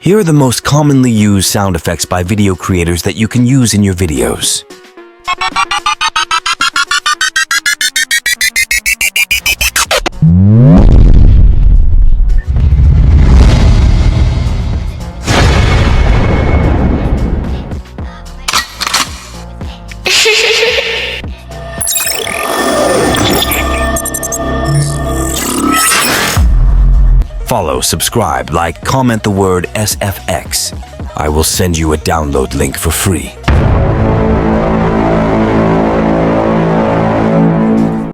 Here are the most commonly used sound effects by video creators that you can use in your videos. Follow, subscribe, like, comment the word SFX. I will send you a download link for free.